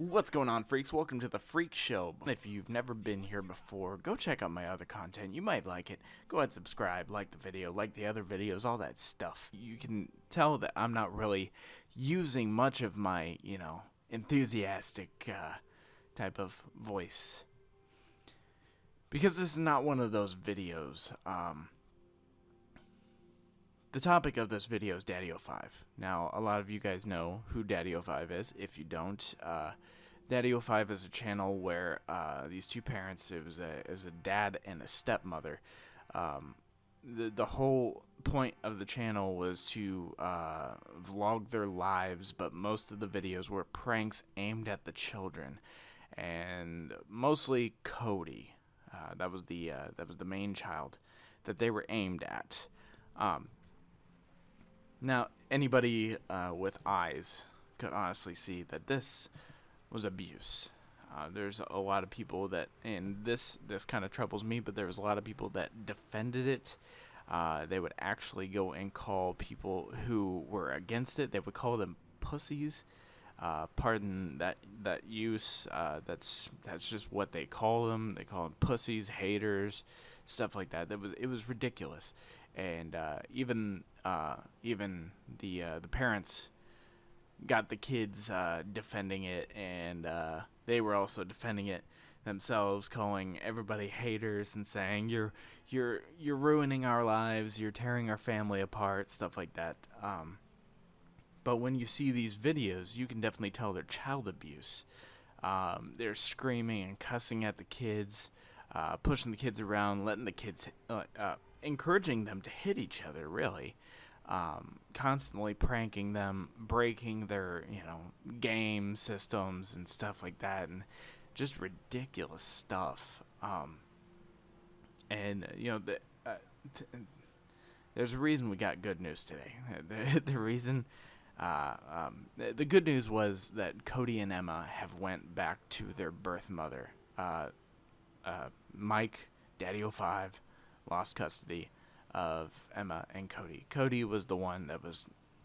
What's going on, freaks? Welcome to the Freak Show. If you've never been here before, go check out my other content. You might like it. Go ahead, subscribe, like the video, like the other videos, all that stuff. You can tell that I'm not really using much of my, enthusiastic type of voice. Because this is not one of those videos. The topic of this video is DaddyOFive. Now, a lot of you guys know who DaddyOFive is. If you don't, DaddyOFive is a channel where these two parents, it was a dad and a stepmother. The whole point of the channel was to vlog their lives, but most of the videos were pranks aimed at the children, and mostly Cody. That was the main child that they were aimed at. Now, anybody with eyes could honestly see that this was abuse. There's a lot of people that, and this kind of troubles me, but there was a lot of people that defended it. They would actually go and call people who were against it. They would call them pussies. Pardon that use. That's just what they call them. They call them pussies, haters, stuff like that. It was ridiculous. And even the parents got the kids defending it, and they were also defending it themselves, calling everybody haters and saying you're ruining our lives, you're tearing our family apart, stuff like that. But when you see these videos, you can definitely tell they're child abuse. They're screaming and cussing at the kids, pushing the kids around, letting the kids encouraging them to hit each other, really. Constantly pranking them, breaking their, game systems and stuff like that, and just ridiculous stuff. There's a reason we got good news today. The reason, the good news was that Cody and Emma have went back to their birth mother. Mike, DaddyOFive, lost custody of Emma and Cody. Cody was the one that was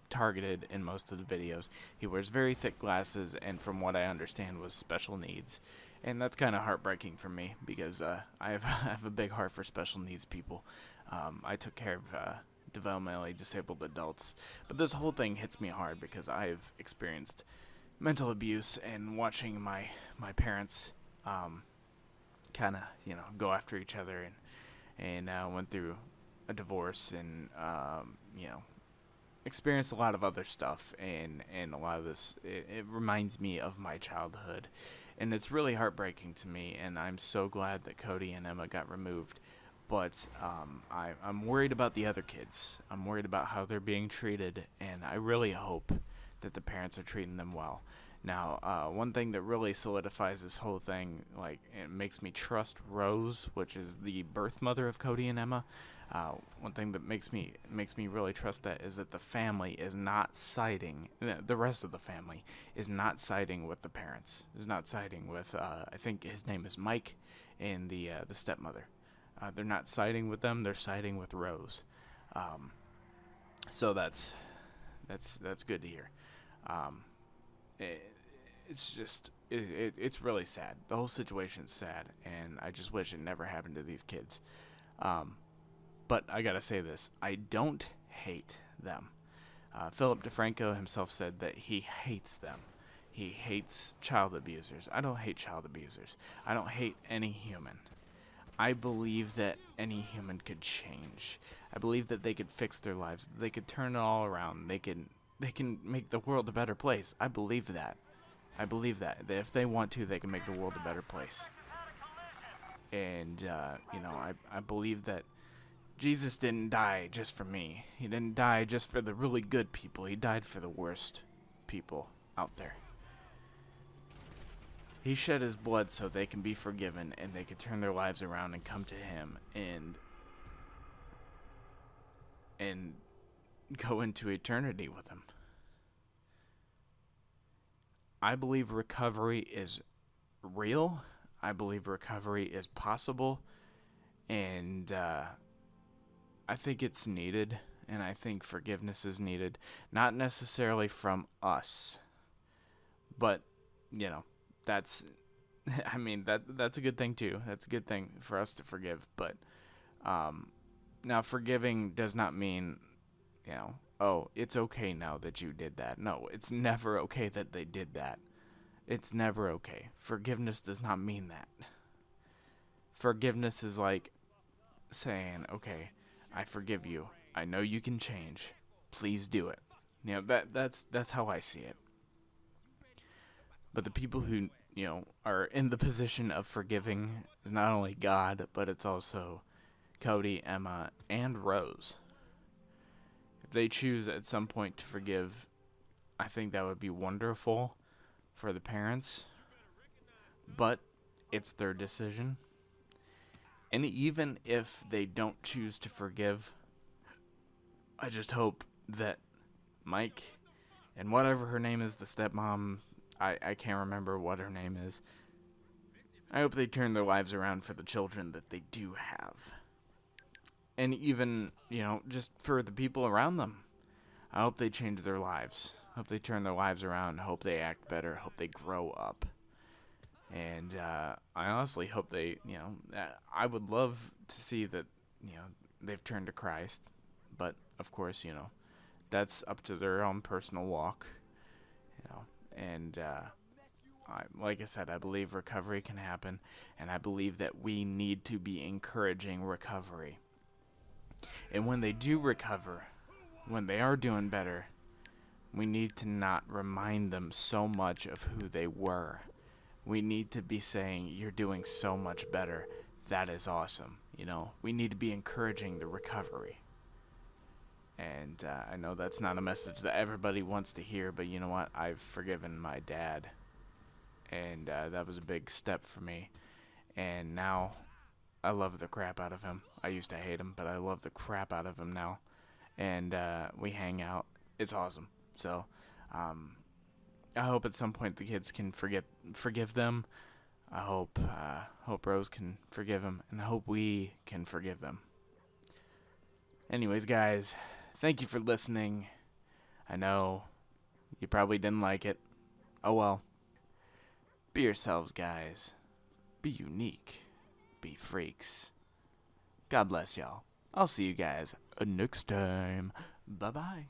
targeted in most of the videos. He wears very thick glasses, and from what I understand was special needs. And that's kind of heartbreaking for me, because I have a big heart for special needs people. I took care of developmentally disabled adults. But this whole thing hits me hard because I've experienced mental abuse, and watching my parents kind of, go after each other, and went through a divorce, and experienced a lot of other stuff, and a lot of this, it reminds me of my childhood, and it's really heartbreaking to me, and I'm so glad that Cody and Emma got removed. But I'm worried about the other kids. I'm worried about how they're being treated, and I really hope that the parents are treating them well. Now, one thing that really solidifies this whole thing, it makes me trust Rose, which is the birth mother of Cody and Emma. One thing that makes me really trust that is that the family is not siding. The rest of the family is not siding with the parents. Is not siding with. I think his name is Mike, and the stepmother. They're not siding with them. They're siding with Rose. So that's good to hear. It's really sad. The whole situation's sad, and I just wish it never happened to these kids. But I gotta say this, I don't hate them. Philip DeFranco himself said that he hates them. He hates child abusers. I don't hate child abusers. I don't hate any human. I believe that any human could change. I believe that they could fix their lives. They could turn it all around. They can make the world a better place. I believe that. I believe that if they want to, they can make the world a better place. And, I believe that Jesus didn't die just for me. He didn't die just for the really good people. He died for the worst people out there. He shed his blood so they can be forgiven, and they can turn their lives around and come to him, and go into eternity with him. I believe recovery is real. I believe recovery is possible, and I think it's needed, and I think forgiveness is needed. Not necessarily from us, but that's, I mean, that's a good thing too. That's a good thing for us to forgive. But now forgiving does not mean, oh, it's okay now that you did that. No, it's never okay that they did that. It's never okay. Forgiveness does not mean that. Forgiveness is like saying, okay, I forgive you. I know you can change. Please do it. That's how I see it. But the people who, are in the position of forgiving is not only God, but it's also Cody, Emma, and Rose. If they choose at some point to forgive, I think that would be wonderful for the parents. But it's their decision. And even if they don't choose to forgive, I just hope that Mike and whatever her name is, the stepmom, I can't remember what her name is. I hope they turn their lives around for the children that they do have. And even, just for the people around them. I hope they change their lives. I hope they turn their lives around. I hope they act better. I hope they grow up. And I honestly hope they, I would love to see that, they've turned to Christ. But, of course, that's up to their own personal walk. And like I said, I believe recovery can happen. And I believe that we need to be encouraging recovery. And when they do recover, when they are doing better, we need to not remind them so much of who they were. We need to be saying, you're doing so much better. That is awesome. We need to be encouraging the recovery. And I know that's not a message that everybody wants to hear, but you know what? I've forgiven my dad. And that was a big step for me. And now I love the crap out of him. I used to hate him, but I love the crap out of him now. And we hang out. It's awesome. So I hope at some point the kids can forgive them. I hope Rose can forgive him, and I hope we can forgive them. Anyways, guys, thank you for listening. I know you probably didn't like it. Oh well. Be yourselves, guys. Be unique. Be freaks. God bless y'all. I'll see you guys next time. Bye-bye.